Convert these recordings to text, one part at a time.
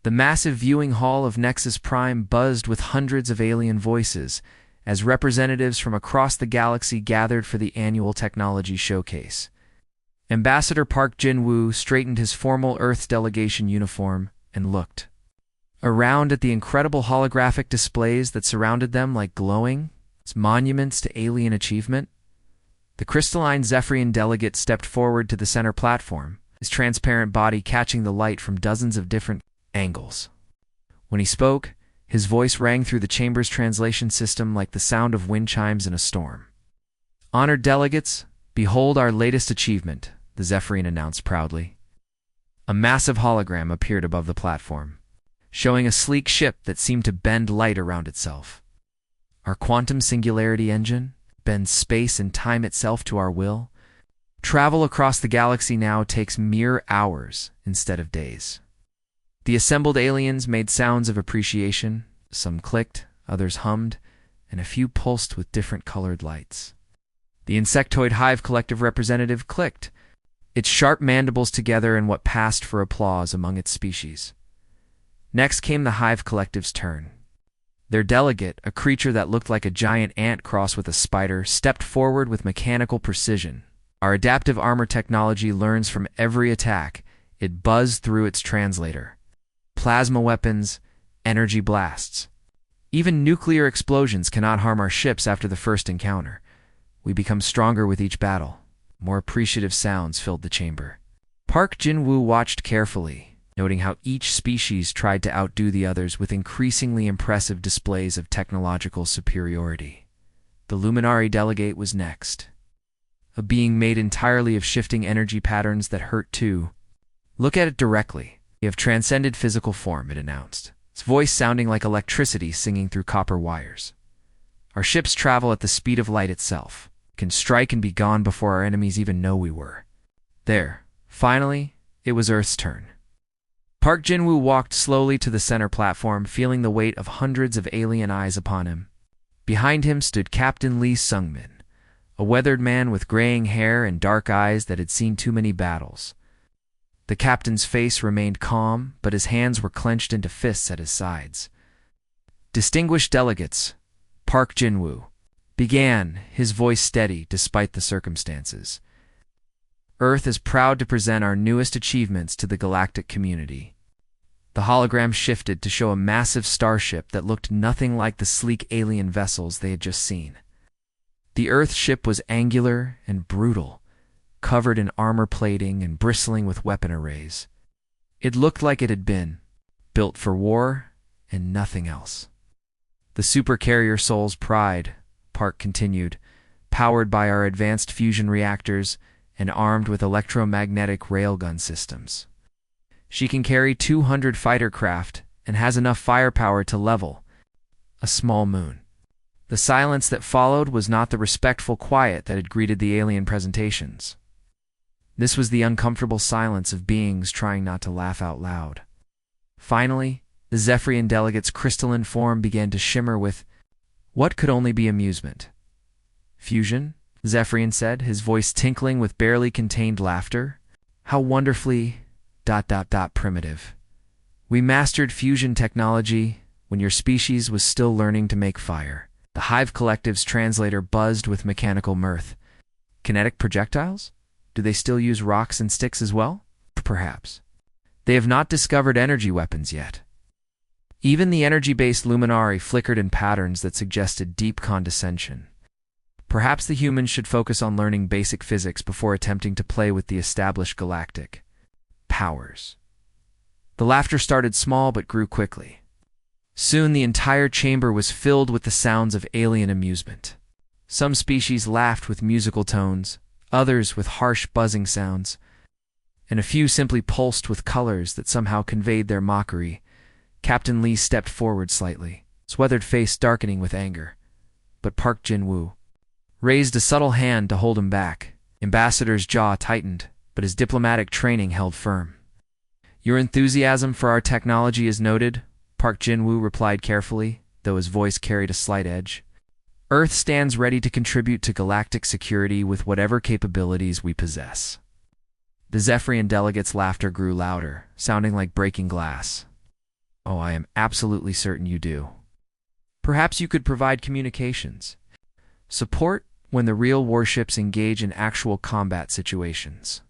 The massive viewing hall of Nexus Prime buzzed with hundreds of alien voices as representatives from across the galaxy gathered for the annual technology showcase. Ambassador Park Jin-woo straightened his formal Earth delegation uniform and looked around at the incredible holographic displays that surrounded them like glowing monuments to alien achievement. The crystalline Zephyrian delegate stepped forward to the center platform, his transparent body catching the light from dozens of different angles. When he spoke, his voice rang through the chamber's translation system like the sound of wind chimes in a storm. "Honored delegates, behold our latest achievement," the Zephyrian announced proudly. A massive hologram appeared above the platform, showing a sleek ship that seemed to bend light around itself. Our quantum singularity engine bends space and time itself to our will. Travel across the galaxy now takes mere hours instead of days. The assembled aliens made sounds of appreciation. Some clicked, others hummed, and a few pulsed with different colored lights. The insectoid hive collective representative clicked, its sharp mandibles together in what passed for applause among its species. Next came the hive collective's turn. Their delegate, a creature that looked like a giant ant crossed with a spider, stepped forward with mechanical precision. Our adaptive armor technology learns from every attack. It buzzed through its translator. Plasma weapons, energy blasts. Even nuclear explosions cannot harm our ships after the first encounter. We become stronger with each battle. More appreciative sounds filled the chamber. Park Jin-woo watched carefully, noting how each species tried to outdo the others with increasingly impressive displays of technological superiority. The Luminary delegate was next. A being made entirely of shifting energy patterns that hurt too. "Look at it directly. You have transcended physical form," it announced, its voice sounding like electricity singing through copper wires. "Our ships travel at the speed of light itself, can strike and be gone before our enemies even know we were." There, finally, it was Earth's turn. Park Jin-woo walked slowly to the center platform, feeling the weight of hundreds of alien eyes upon him. Behind him stood Captain Lee Sung-min, a weathered man with graying hair and dark eyes that had seen too many battles. The captain's face remained calm, but his hands were clenched into fists at his sides. "Distinguished delegates," Park Jin-woo began, his voice steady despite the circumstances. "Earth is proud to present our newest achievements to the galactic community." The hologram shifted to show a massive starship that looked nothing like the sleek alien vessels they had just seen. The Earth ship was angular and brutal, covered in armor plating and bristling with weapon arrays. It looked like it had been built for war and nothing else. "The Supercarrier Soul's pride," Park continued, "powered by our advanced fusion reactors and armed with electromagnetic railgun systems. She can carry 200 fighter craft and has enough firepower to level a small moon." The silence that followed was not the respectful quiet that had greeted the alien presentations. This was the uncomfortable silence of beings trying not to laugh out loud. Finally, the Zephyrian delegate's crystalline form began to shimmer with what could only be amusement. "Fusion?" Zephyrian said, his voice tinkling with barely contained laughter. "How wonderfully... primitive. We mastered fusion technology when your species was still learning to make fire." The Hive Collective's translator buzzed with mechanical mirth. "Kinetic projectiles? Do they still use rocks and sticks as well? Perhaps. They have not discovered energy weapons yet." Even the energy-based luminari flickered in patterns that suggested deep condescension. Perhaps the humans should focus on learning basic physics before attempting to play with the established galactic powers. The laughter started small but grew quickly. Soon the entire chamber was filled with the sounds of alien amusement. Some species laughed with musical tones, others with harsh buzzing sounds, and a few simply pulsed with colors that somehow conveyed their mockery. Captain Lee stepped forward slightly, his weathered face darkening with anger. But Park Jin-woo raised a subtle hand to hold him back. Ambassador's jaw tightened, but his diplomatic training held firm. "Your enthusiasm for our technology is noted," Park Jin-woo replied carefully, though his voice carried a slight edge. "Earth stands ready to contribute to galactic security with whatever capabilities we possess." The Zephyrian delegate's laughter grew louder, sounding like breaking glass. Oh, I am absolutely certain you do. Perhaps you could provide communications. Support when the real warships engage in actual combat situations.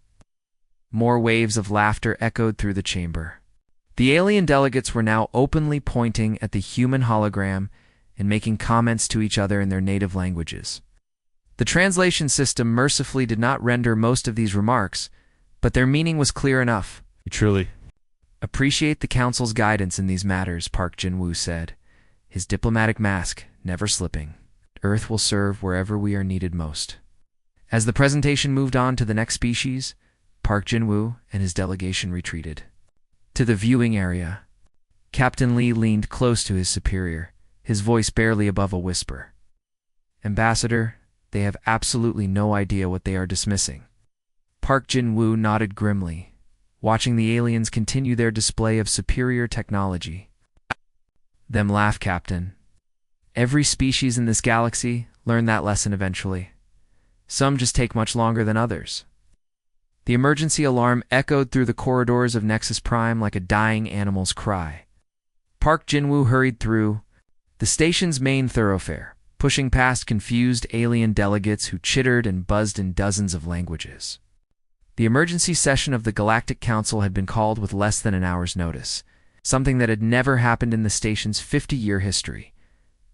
More waves of laughter echoed through the chamber. The alien delegates were now openly pointing at the human hologram and making comments to each other in their native languages. The translation system mercifully did not render most of these remarks, but their meaning was clear enough. Truly. Appreciate the Council's guidance in these matters, Park Jin-woo said, his diplomatic mask never slipping. Earth will serve wherever we are needed most. As the presentation moved on to the next species, Park Jin-woo and his delegation retreated. To the viewing area, Captain Lee leaned close to his superior, his voice barely above a whisper. Ambassador, they have absolutely no idea what they are dismissing. Park Jin-woo nodded grimly, watching the aliens continue their display of superior technology. Them laugh, Captain. Every species in this galaxy learn that lesson eventually. Some just take much longer than others. The emergency alarm echoed through the corridors of Nexus Prime like a dying animal's cry. Park Jin-woo hurried through the station's main thoroughfare, pushing past confused alien delegates who chittered and buzzed in dozens of languages. The emergency session of the Galactic Council had been called with less than an hour's notice, something that had never happened in the station's 50-year history.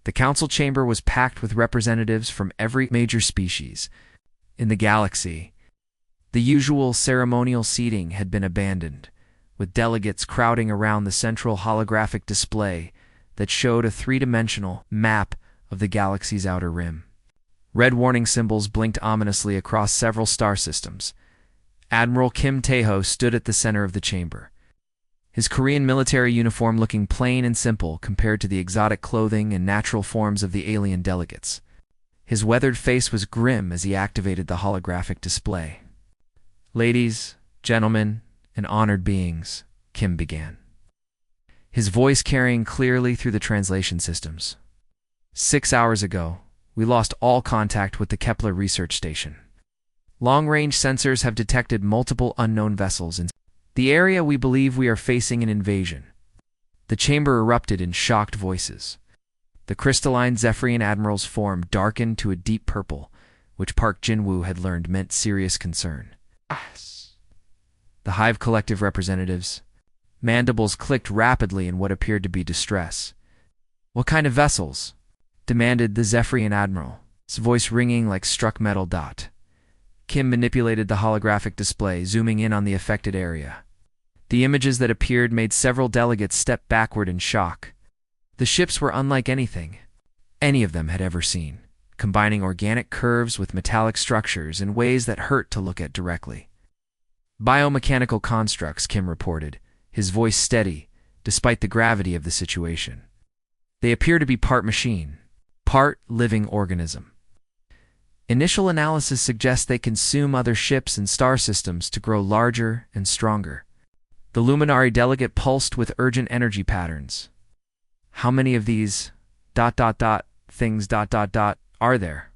The council chamber was packed with representatives from every major species in the galaxy. The usual ceremonial seating had been abandoned, with delegates crowding around the central holographic display that showed a three-dimensional map of the galaxy's outer rim. Red warning symbols blinked ominously across several star systems. Admiral Kim Tae-ho stood at the center of the chamber, his Korean military uniform looking plain and simple compared to the exotic clothing and natural forms of the alien delegates. His weathered face was grim as he activated the holographic display. Ladies, gentlemen, and honored beings, Kim began, his voice carrying clearly through the translation systems. 6 hours ago, we lost all contact with the Kepler research station. Long-range sensors have detected multiple unknown vessels in the area. We believe we are facing an invasion. The chamber erupted in shocked voices. The crystalline Zephyrian Admiral's form darkened to a deep purple, which Park Jin-woo had learned meant serious concern. The Hive Collective representatives. Mandibles clicked rapidly in what appeared to be distress. What kind of vessels? Demanded the Zephyrian Admiral, his voice ringing like struck metal. Kim manipulated the holographic display, zooming in on the affected area. The images that appeared made several delegates step backward in shock. The ships were unlike anything any of them had ever seen, combining organic curves with metallic structures in ways that hurt to look at directly. Biomechanical constructs, Kim reported, his voice steady, despite the gravity of the situation. They appear to be part machine, part living organism. Initial analysis suggests they consume other ships and star systems to grow larger and stronger. The Luminary delegate pulsed with urgent energy patterns. How many of these ... things ... are there?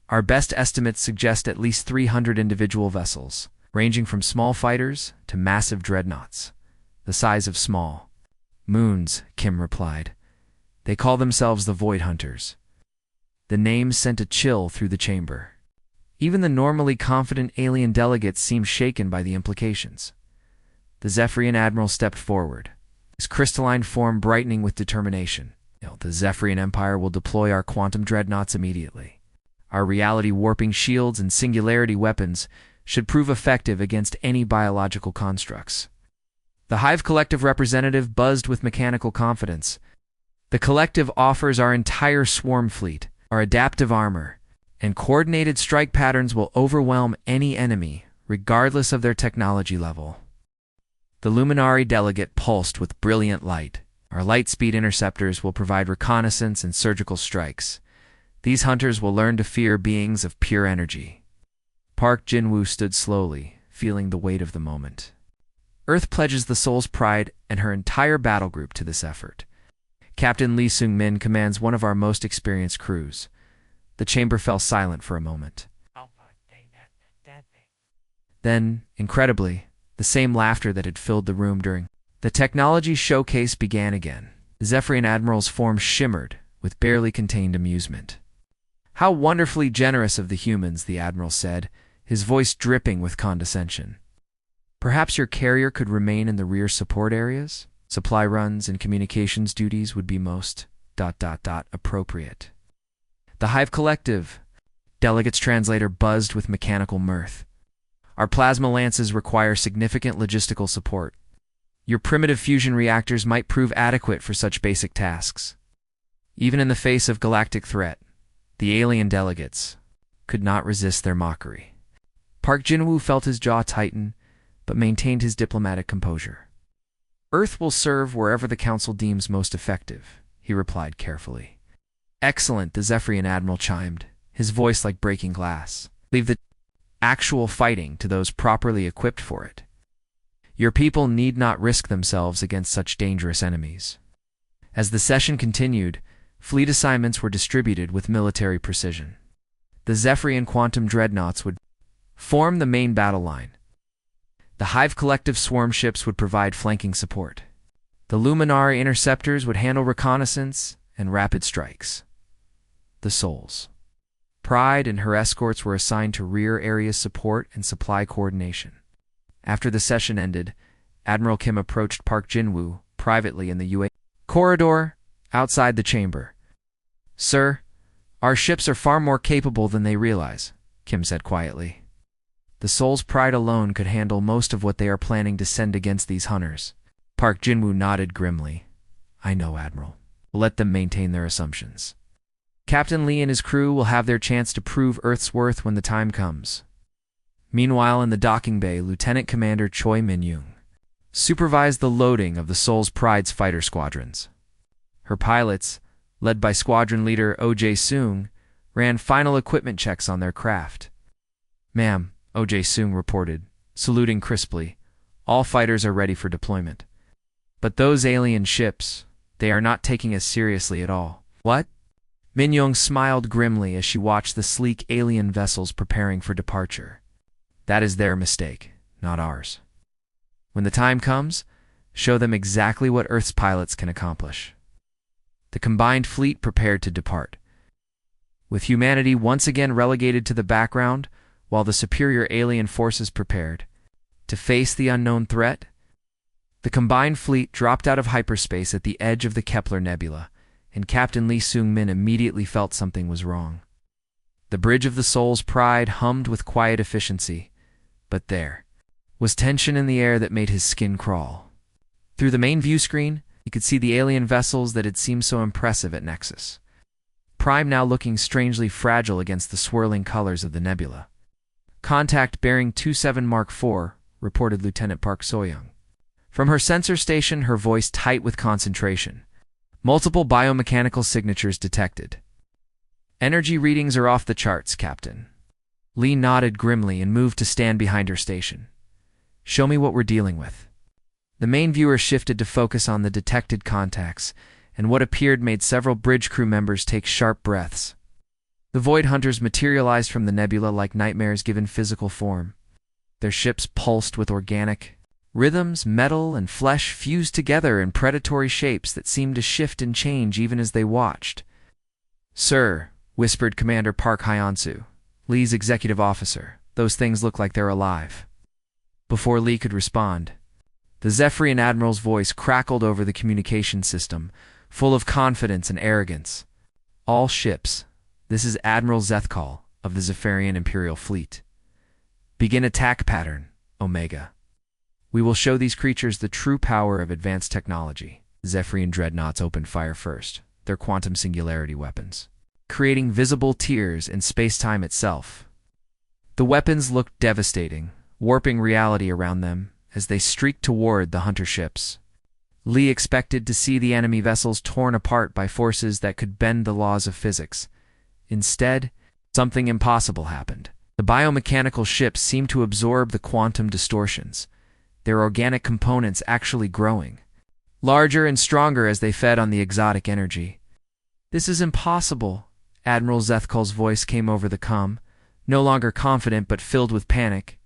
Our best estimates suggest at least 300 individual vessels, ranging from small fighters to massive dreadnoughts, the size of small moons, Kim replied. They call themselves the Void Hunters. The name sent a chill through the chamber. Even the normally confident alien delegates seemed shaken by the implications. The Zephyrian Admiral stepped forward, his crystalline form brightening with determination. The Zephyrian Empire will deploy our quantum dreadnoughts immediately. Our reality-warping shields and singularity weapons should prove effective against any biological constructs. The Hive Collective representative buzzed with mechanical confidence. The Collective offers our entire swarm fleet, our adaptive armor, and coordinated strike patterns will overwhelm any enemy, regardless of their technology level. The Luminary delegate pulsed with brilliant light. Our light-speed interceptors will provide reconnaissance and surgical strikes. These hunters will learn to fear beings of pure energy. Park Jin-woo stood slowly, feeling the weight of the moment. Earth pledges the soul's pride and her entire battle group to this effort. Captain Lee Seung-min commands one of our most experienced crews. The chamber fell silent for a moment. Then, incredibly, the same laughter that had filled the room during the The technology showcase began again. The Zephyrian Admiral's form shimmered with barely contained amusement. "How wonderfully generous of the humans," the Admiral said, his voice dripping with condescension. "Perhaps your carrier could remain in the rear support areas? Supply runs and communications duties would be most appropriate." The Hive Collective delegate's translator buzzed with mechanical mirth. "Our plasma lances require significant logistical support. Your primitive fusion reactors might prove adequate for such basic tasks." Even in the face of galactic threat, the alien delegates could not resist their mockery. Park Jin-woo felt his jaw tighten, but maintained his diplomatic composure. "Earth will serve wherever the Council deems most effective," he replied carefully. "Excellent," the Zephyrian Admiral chimed, his voice like breaking glass. "Leave the actual fighting to those properly equipped for it. Your people need not risk themselves against such dangerous enemies." As the session continued, fleet assignments were distributed with military precision. The Zephyrian quantum dreadnoughts would form the main battle line. The Hive Collective swarm ships would provide flanking support. The Luminari interceptors would handle reconnaissance and rapid strikes. The Souls, Pride, and her escorts were assigned to rear area support and supply coordination. After the session ended, Admiral Kim approached Park Jin-woo privately in the UA corridor outside the chamber. "Sir, our ships are far more capable than they realize," Kim said quietly. "The Soul's Pride alone could handle most of what they are planning to send against these hunters." Park Jin-woo nodded grimly. "I know, Admiral. We'll let them maintain their assumptions. Captain Lee and his crew will have their chance to prove Earth's worth when the time comes." Meanwhile, in the docking bay, Lieutenant Commander Choi Min-young supervised the loading of the Soul's Pride's fighter squadrons. Her pilots, led by Squadron Leader O.J. Seung, ran final equipment checks on their craft. "Ma'am," O.J. Seung reported, saluting crisply, "all fighters are ready for deployment. But those alien ships, they are not taking us seriously at all." "What?" Min-young smiled grimly as she watched the sleek alien vessels preparing for departure. "That is their mistake, not ours. When the time comes, show them exactly what Earth's pilots can accomplish." The combined fleet prepared to depart. With humanity once again relegated to the background, while the superior alien forces prepared to face the unknown threat, the combined fleet dropped out of hyperspace at the edge of the Kepler Nebula, and Captain Lee Seung-min immediately felt something was wrong. The bridge of the Soul's Pride hummed with quiet efficiency, but there was tension in the air that made his skin crawl. Through the main view screen, he could see the alien vessels that had seemed so impressive at Nexus Prime now looking strangely fragile against the swirling colors of the nebula. "Contact bearing 27 Mark IV, reported Lieutenant Park So-young. From her sensor station, her voice tight with concentration. "Multiple biomechanical signatures detected." "Energy readings are off the charts, Captain." Lee nodded grimly and moved to stand behind her station. "Show me what we're dealing with." The main viewer shifted to focus on the detected contacts, and what appeared made several bridge crew members take sharp breaths. The Void Hunters materialized from the nebula like nightmares given physical form. Their ships pulsed with organic rhythms, metal and flesh fused together in predatory shapes that seemed to shift and change even as they watched. "Sir," whispered Commander Park Hyun-soo, Lee's executive officer, "those things look like they're alive." Before Lee could respond, the Zephyrian Admiral's voice crackled over the communication system, full of confidence and arrogance. "All ships, this is Admiral Zethkal of the Zephyrian Imperial Fleet. Begin attack pattern, Omega. We will show these creatures the true power of advanced technology." Zephyrian dreadnoughts opened fire first, their quantum singularity weapons, creating visible tears in space-time itself. The weapons looked devastating, warping reality around them as they streaked toward the hunter ships. Lee expected to see the enemy vessels torn apart by forces that could bend the laws of physics. Instead, something impossible happened. The biomechanical ships seemed to absorb the quantum distortions, their organic components actually growing, larger and stronger as they fed on the exotic energy. "This is impossible," Admiral Zethkal's voice came over the comm, no longer confident but filled with panic.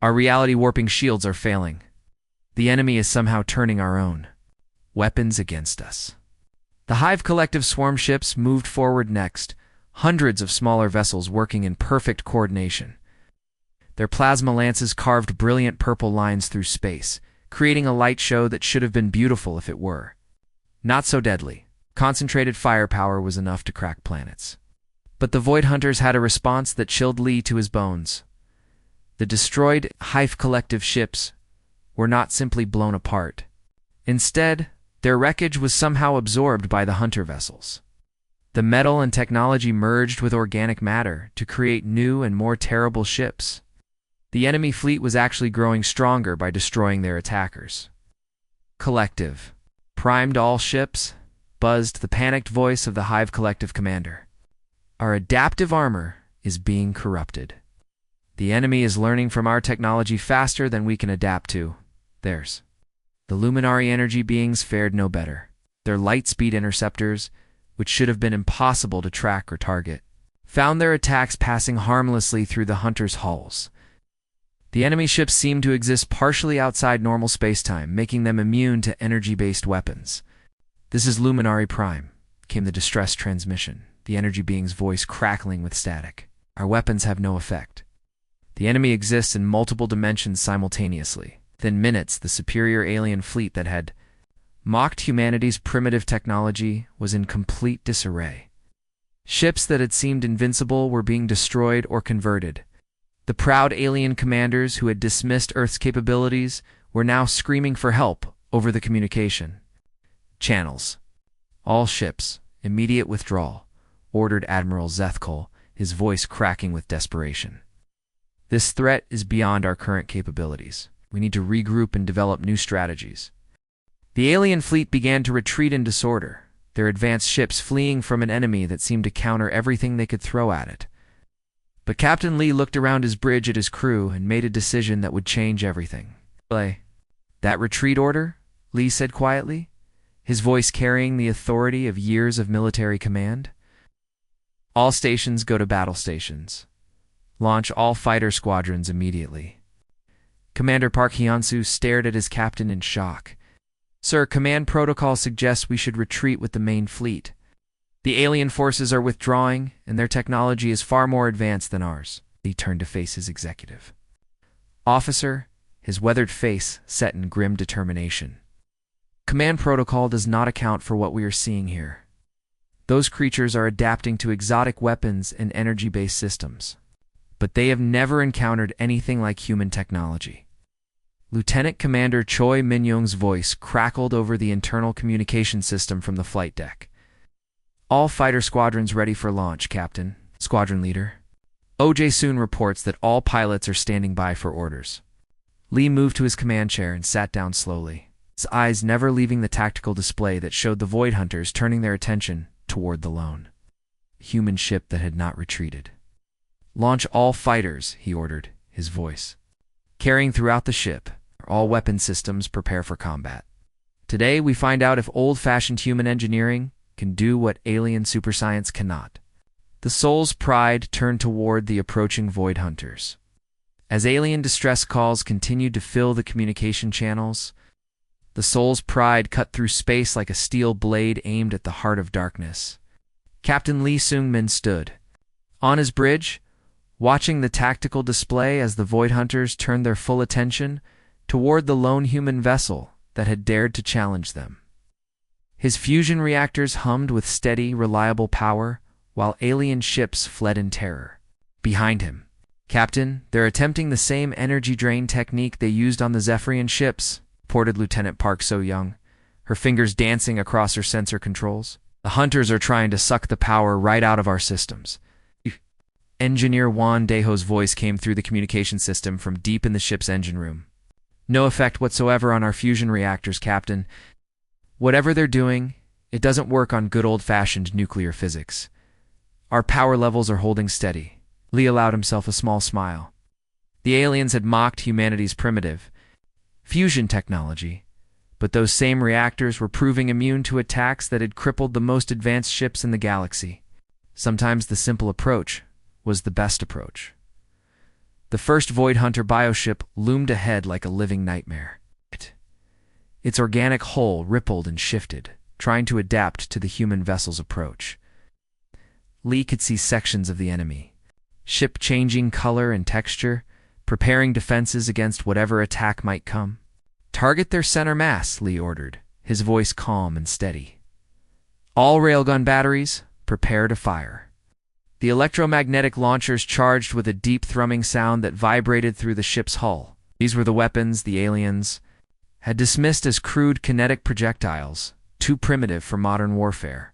"Our reality-warping shields are failing." The enemy is somehow turning our own weapons against us. The Hive Collective swarm ships moved forward next, hundreds of smaller vessels working in perfect coordination. Their plasma lances carved brilliant purple lines through space, creating a light show that should have been beautiful if it were. Not so deadly. Concentrated firepower was enough to crack planets. But the Void Hunters had a response that chilled Lee to his bones. The destroyed Hive Collective ships were not simply blown apart. Instead, their wreckage was somehow absorbed by the Hunter vessels. The metal and technology merged with organic matter to create new and more terrible ships. The enemy fleet was actually growing stronger by destroying their attackers. Collective. Primed all ships, buzzed the panicked voice of the Hive Collective commander. Our adaptive armor is being corrupted. The enemy is learning from our technology faster than we can adapt to theirs. The Luminary energy beings fared no better. Their light-speed interceptors, which should have been impossible to track or target, found their attacks passing harmlessly through the Hunters' hulls. The enemy ships seemed to exist partially outside normal spacetime, making them immune to energy-based weapons. "This is Luminary Prime," came the distress transmission, the energy being's voice crackling with static. "Our weapons have no effect. The enemy exists in multiple dimensions simultaneously." Within minutes, the superior alien fleet that had mocked humanity's primitive technology was in complete disarray. Ships that had seemed invincible were being destroyed or converted. The proud alien commanders who had dismissed Earth's capabilities were now screaming for help over the communication channels. "All ships, immediate withdrawal," ordered Admiral Zethkol, his voice cracking with desperation. "This threat is beyond our current capabilities. We need to regroup and develop new strategies." The alien fleet began to retreat in disorder, their advanced ships fleeing from an enemy that seemed to counter everything they could throw at it. But Captain Lee looked around his bridge at his crew and made a decision that would change everything. "That retreat order?" Lee said quietly, his voice carrying the authority of years of military command. "All stations go to battle stations. Launch all fighter squadrons immediately." Commander Park Hyunsu stared at his captain in shock. "Sir, command protocol suggests we should retreat with the main fleet. The alien forces are withdrawing, and their technology is far more advanced than ours." He turned to face his executive. "Officer," his weathered face set in grim determination, "command protocol does not account for what we are seeing here. Those creatures are adapting to exotic weapons and energy-based systems, but they have never encountered anything like human technology." Lieutenant Commander Choi Min-young's voice crackled over the internal communication system from the flight deck. "All fighter squadrons ready for launch, Captain." Squadron leader O.J. Soon reports that all pilots are standing by for orders. Lee moved to his command chair and sat down slowly, his eyes never leaving the tactical display that showed the Void Hunters turning their attention toward the lone human ship that had not retreated. "Launch all fighters," he ordered, his voice carrying throughout the ship. "All weapon systems prepare for combat. Today we find out if old-fashioned human engineering can do what alien superscience cannot." The Soul's Pride turned toward the approaching Void Hunters. As alien distress calls continued to fill the communication channels, the Soul's Pride cut through space like a steel blade aimed at the heart of darkness. Captain Lee Seung-min stood on his bridge, watching the tactical display as the Void Hunters turned their full attention toward the lone human vessel that had dared to challenge them. His fusion reactors hummed with steady, reliable power, while alien ships fled in terror. Behind him, "Captain, they're attempting the same energy drain technique they used on the Zephyrian ships," reported Lieutenant Park So-young, her fingers dancing across her sensor controls. "The Hunters are trying to suck the power right out of our systems." Engineer Juan Deho's voice came through the communication system from deep in the ship's engine room. "No effect whatsoever on our fusion reactors, Captain. Whatever they're doing, it doesn't work on good old-fashioned nuclear physics. Our power levels are holding steady." Lee allowed himself a small smile. The aliens had mocked humanity's primitive fusion technology, but those same reactors were proving immune to attacks that had crippled the most advanced ships in the galaxy. Sometimes the simple approach was the best approach. The first Void Hunter bioship loomed ahead like a living nightmare. Its organic hull rippled and shifted, trying to adapt to the human vessel's approach. Lee could see sections of the enemy, ship changing color and texture, preparing defenses against whatever attack might come. "Target their center mass," Lee ordered, his voice calm and steady. "All railgun batteries, prepare to fire." The electromagnetic launchers charged with a deep thrumming sound that vibrated through the ship's hull. These were the weapons the aliens had dismissed as crude kinetic projectiles, too primitive for modern warfare.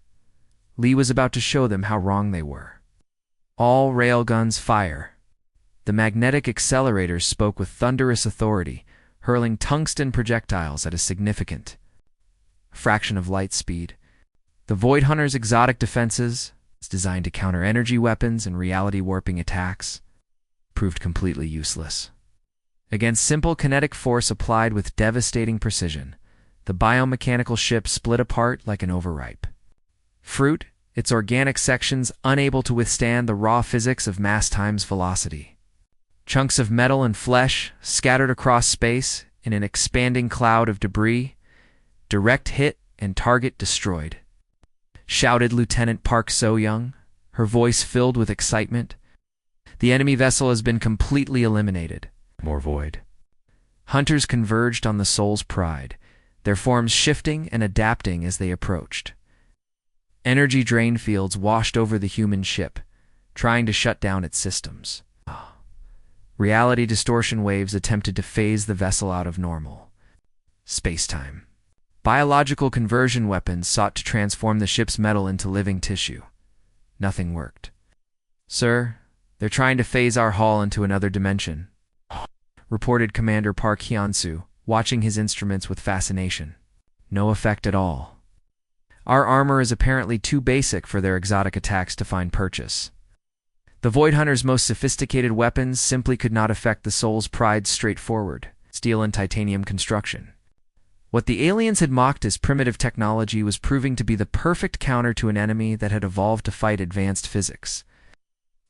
Lee was about to show them how wrong they were. "All railguns fire." The magnetic accelerators spoke with thunderous authority, hurling tungsten projectiles at a significant fraction of light speed. The Void Hunter's exotic defenses, designed to counter energy weapons and reality-warping attacks, proved completely useless. Against simple kinetic force applied with devastating precision, the biomechanical ship split apart like an overripe fruit, its organic sections unable to withstand the raw physics of mass times velocity. Chunks of metal and flesh scattered across space in an expanding cloud of debris, direct hit and target destroyed, shouted Lieutenant Park So-young, her voice filled with excitement. "The enemy vessel has been completely eliminated." More void. Hunters converged on the Soul's Pride, their forms shifting and adapting as they approached. Energy drain fields washed over the human ship, trying to shut down its systems. Reality distortion waves attempted to phase the vessel out of normal space-time. Biological conversion weapons sought to transform the ship's metal into living tissue. Nothing worked. "Sir, they're trying to phase our hull into another dimension," reported Commander Park Hyun-soo, watching his instruments with fascination. "No effect at all. Our armor is apparently too basic for their exotic attacks to find purchase." The Void Hunter's most sophisticated weapons simply could not affect the Soul's Pride's straightforward steel and titanium construction. What the aliens had mocked as primitive technology was proving to be the perfect counter to an enemy that had evolved to fight advanced physics.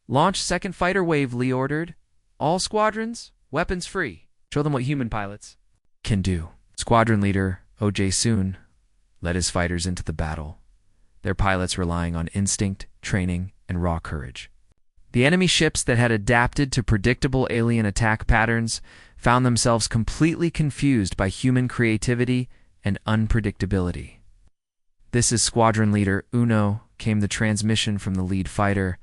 "Launch second fighter wave," Lee ordered. "All squadrons, weapons free. Show them what human pilots can do." Squadron leader O.J. Soon led his fighters into the battle, their pilots relying on instinct, training, and raw courage. The enemy ships that had adapted to predictable alien attack patterns found themselves completely confused by human creativity and unpredictability. "This is Squadron Leader Uno," came the transmission from the lead fighter.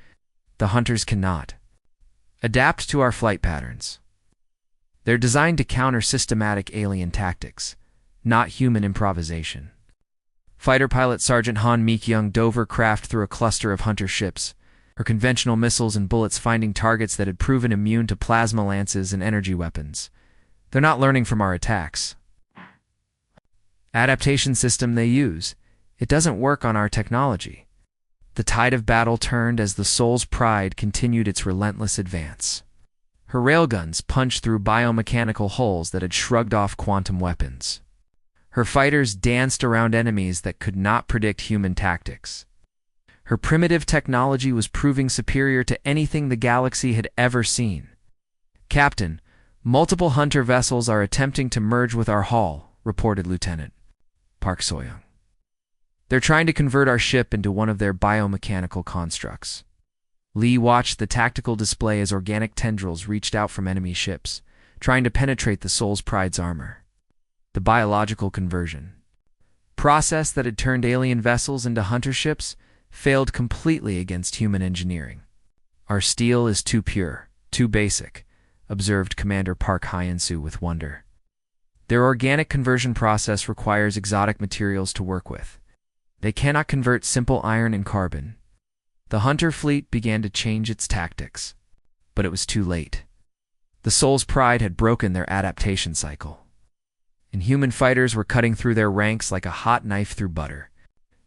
"The Hunters cannot adapt to our flight patterns. They're designed to counter systematic alien tactics, not human improvisation." Fighter pilot Sergeant Han Meek-young dove her craft through a cluster of Hunter ships, her conventional missiles and bullets finding targets that had proven immune to plasma lances and energy weapons. "They're not learning from our attacks. Adaptation system they use, it doesn't work on our technology." The tide of battle turned as the Soul's Pride continued its relentless advance. Her railguns punched through biomechanical hulls that had shrugged off quantum weapons. Her fighters danced around enemies that could not predict human tactics. Her primitive technology was proving superior to anything the galaxy had ever seen. "Captain, multiple Hunter vessels are attempting to merge with our hull," reported Lieutenant Park So-young. "They're trying to convert our ship into one of their biomechanical constructs." Lee watched the tactical display as organic tendrils reached out from enemy ships, trying to penetrate the Soul's Pride's armor. The biological conversion process that had turned alien vessels into Hunter ships failed completely against human engineering. "Our steel is too pure, too basic," observed Commander Park Hyun-soo with wonder. "Their organic conversion process requires exotic materials to work with. They cannot convert simple iron and carbon." The Hunter fleet began to change its tactics, but it was too late. The Soul's Pride had broken their adaptation cycle, and human fighters were cutting through their ranks like a hot knife through butter.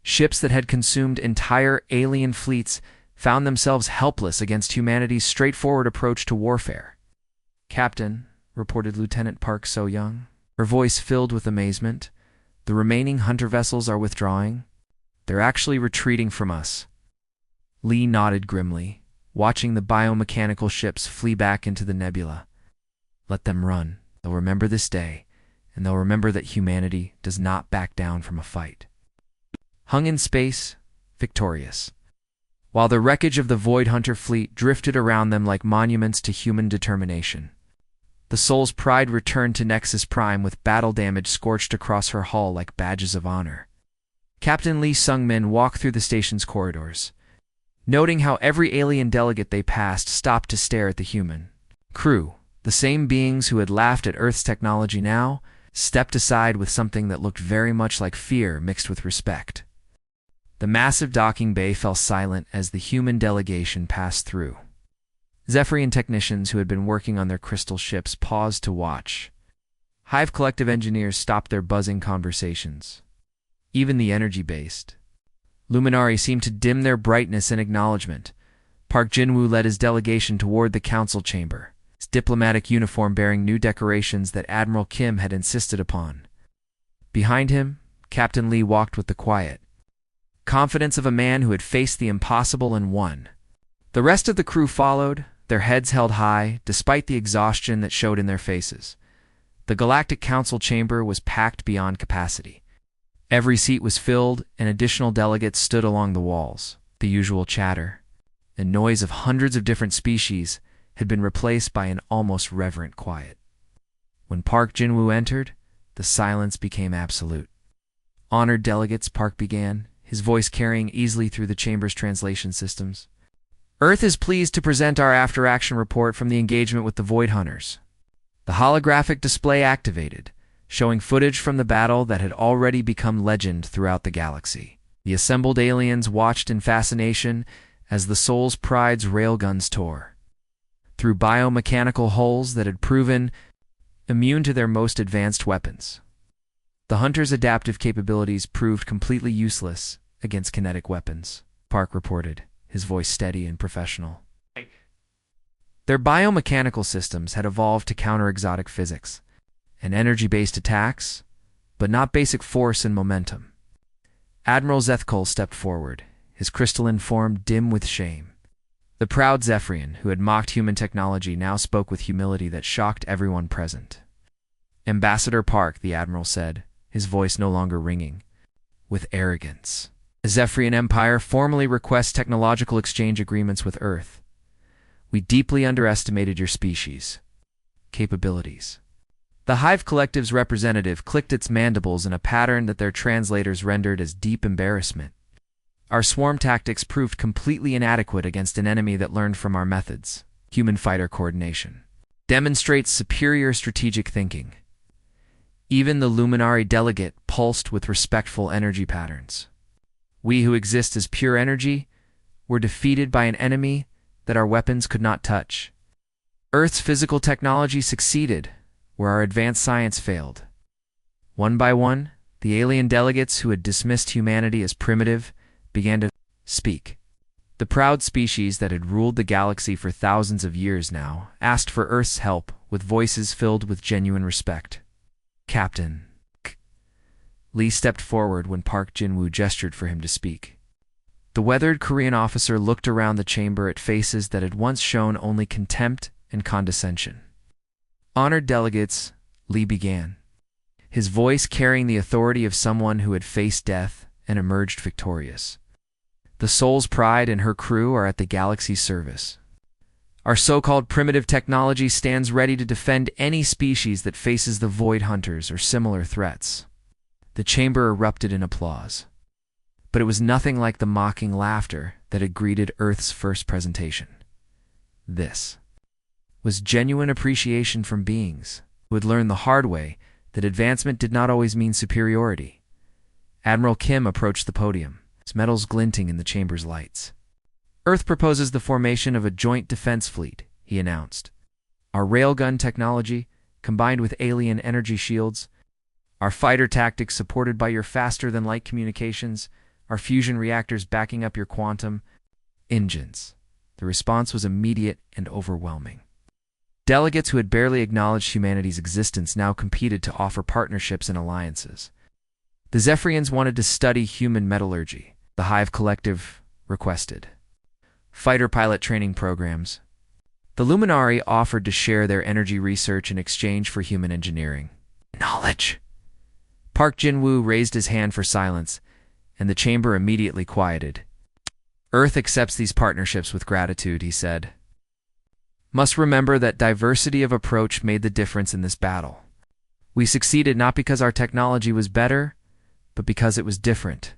Ships that had consumed entire alien fleets found themselves helpless against humanity's straightforward approach to warfare. "Captain," reported Lieutenant Park So-young, her voice filled with amazement, "the remaining Hunter vessels are withdrawing. They're actually retreating from us." Lee nodded grimly, watching the biomechanical ships flee back into the nebula. "Let them run. They'll remember this day, and they'll remember that humanity does not back down from a fight. Hung in space, victorious. While the wreckage of the Void Hunter fleet drifted around them like monuments to human determination, the Soul's Pride returned to Nexus Prime with battle damage scorched across her hull like badges of honor. Captain Lee Sung-min walked through the station's corridors, noting how every alien delegate they passed stopped to stare at the human crew. The same beings who had laughed at Earth's technology now stepped aside with something that looked very much like fear mixed with respect. The massive docking bay fell silent as the human delegation passed through. Zephyrian technicians who had been working on their crystal ships paused to watch. Hive Collective engineers stopped their buzzing conversations. Even the energy-based Luminari seemed to dim their brightness in acknowledgement. Park Jin-woo led his delegation toward the council chamber, his diplomatic uniform bearing new decorations that Admiral Kim had insisted upon. Behind him, Captain Lee walked with the quiet confidence of a man who had faced the impossible and won. The rest of the crew followed, their heads held high, despite the exhaustion that showed in their faces. The Galactic Council chamber was packed beyond capacity. Every seat was filled, and additional delegates stood along the walls. The usual chatter and noise of hundreds of different species had been replaced by an almost reverent quiet. When Park Jin-woo entered, the silence became absolute. Honored delegates, Park began, his voice carrying easily through the chamber's translation systems. Earth is pleased to present our after-action report from the engagement with the Void Hunters. The holographic display activated, showing footage from the battle that had already become legend throughout the galaxy. The assembled aliens watched in fascination as the Soul's Pride's railguns tore through biomechanical hulls that had proven immune to their most advanced weapons. The Hunters' adaptive capabilities proved completely useless against kinetic weapons, Park reported, his voice steady and professional. Their biomechanical systems had evolved to counter exotic physics and energy-based attacks, but not basic force and momentum. Admiral Zethkul stepped forward, his crystalline form dim with shame. The proud Zephyrian, who had mocked human technology, now spoke with humility that shocked everyone present. Ambassador Park, the Admiral said, his voice no longer ringing, with arrogance. The Zephyrian Empire formally requests technological exchange agreements with Earth. We deeply underestimated your species' capabilities. The Hive Collective's representative clicked its mandibles in a pattern that their translators rendered as deep embarrassment. Our swarm tactics proved completely inadequate against an enemy that learned from our methods. Human-fighter coordination demonstrates superior strategic thinking. Even the Luminari delegate pulsed with respectful energy patterns. We who exist as pure energy were defeated by an enemy that our weapons could not touch. Earth's physical technology succeeded where our advanced science failed. One by one, the alien delegates who had dismissed humanity as primitive began to speak. The proud species that had ruled the galaxy for thousands of years now asked for Earth's help with voices filled with genuine respect. Captain Lee stepped forward when Park Jin-woo gestured for him to speak. The weathered Korean officer looked around the chamber at faces that had once shown only contempt and condescension. Honored delegates, Lee began, his voice carrying the authority of someone who had faced death and emerged victorious. The Soul's Pride and her crew are at the galaxy's service. Our so-called primitive technology stands ready to defend any species that faces the Void Hunters or similar threats. The chamber erupted in applause, but it was nothing like the mocking laughter that had greeted Earth's first presentation. This was genuine appreciation from beings who had learned the hard way that advancement did not always mean superiority. Admiral Kim approached the podium, his metals glinting in the chamber's lights. Earth proposes the formation of a joint defense fleet, he announced. Our railgun technology, combined with alien energy shields, our fighter tactics supported by your faster-than-light communications, our fusion reactors backing up your quantum engines. The response was immediate and overwhelming. Delegates who had barely acknowledged humanity's existence now competed to offer partnerships and alliances. The Zephyrians wanted to study human metallurgy. The Hive Collective requested fighter pilot training programs. The Luminari offered to share their energy research in exchange for human engineering. Knowledge. Park Jin-woo raised his hand for silence, and the chamber immediately quieted. Earth accepts these partnerships with gratitude, he said. Must remember that diversity of approach made the difference in this battle. We succeeded not because our technology was better, but because it was different.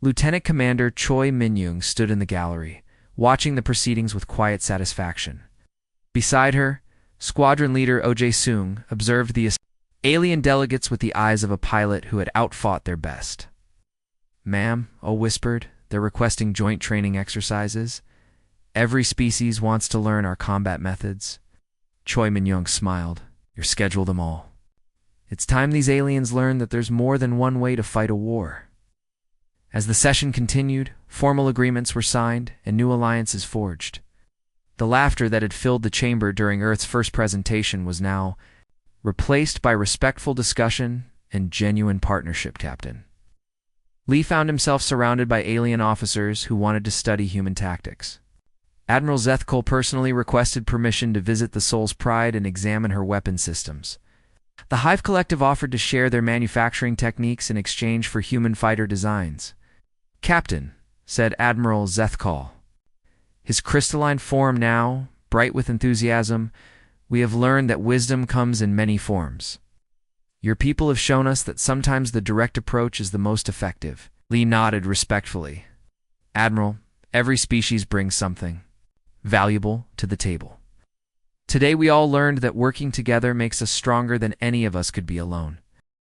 Lieutenant Commander Choi Min-young stood in the gallery, watching the proceedings with quiet satisfaction. Beside her, Squadron Leader Oh Jae-sung observed the alien delegates with the eyes of a pilot who had outfought their best. "Ma'am," Oh whispered, "they're requesting joint training exercises. Every species wants to learn our combat methods." Choi Min-young smiled. "You schedule them all. It's time these aliens learn that there's more than one way to fight a war." As the session continued, formal agreements were signed and new alliances forged. The laughter that had filled the chamber during Earth's first presentation was now replaced by respectful discussion and genuine partnership, Captain. Lee found himself surrounded by alien officers who wanted to study human tactics. Admiral Zethkol personally requested permission to visit the Soul's Pride and examine her weapon systems. The Hive Collective offered to share their manufacturing techniques in exchange for human fighter designs. "Captain," said Admiral Zethkol, his crystalline form now bright with enthusiasm, "we have learned that wisdom comes in many forms. Your people have shown us that sometimes the direct approach is the most effective." Lee nodded respectfully. "Admiral, every species brings something valuable to the table. Today we all learned that working together makes us stronger than any of us could be alone."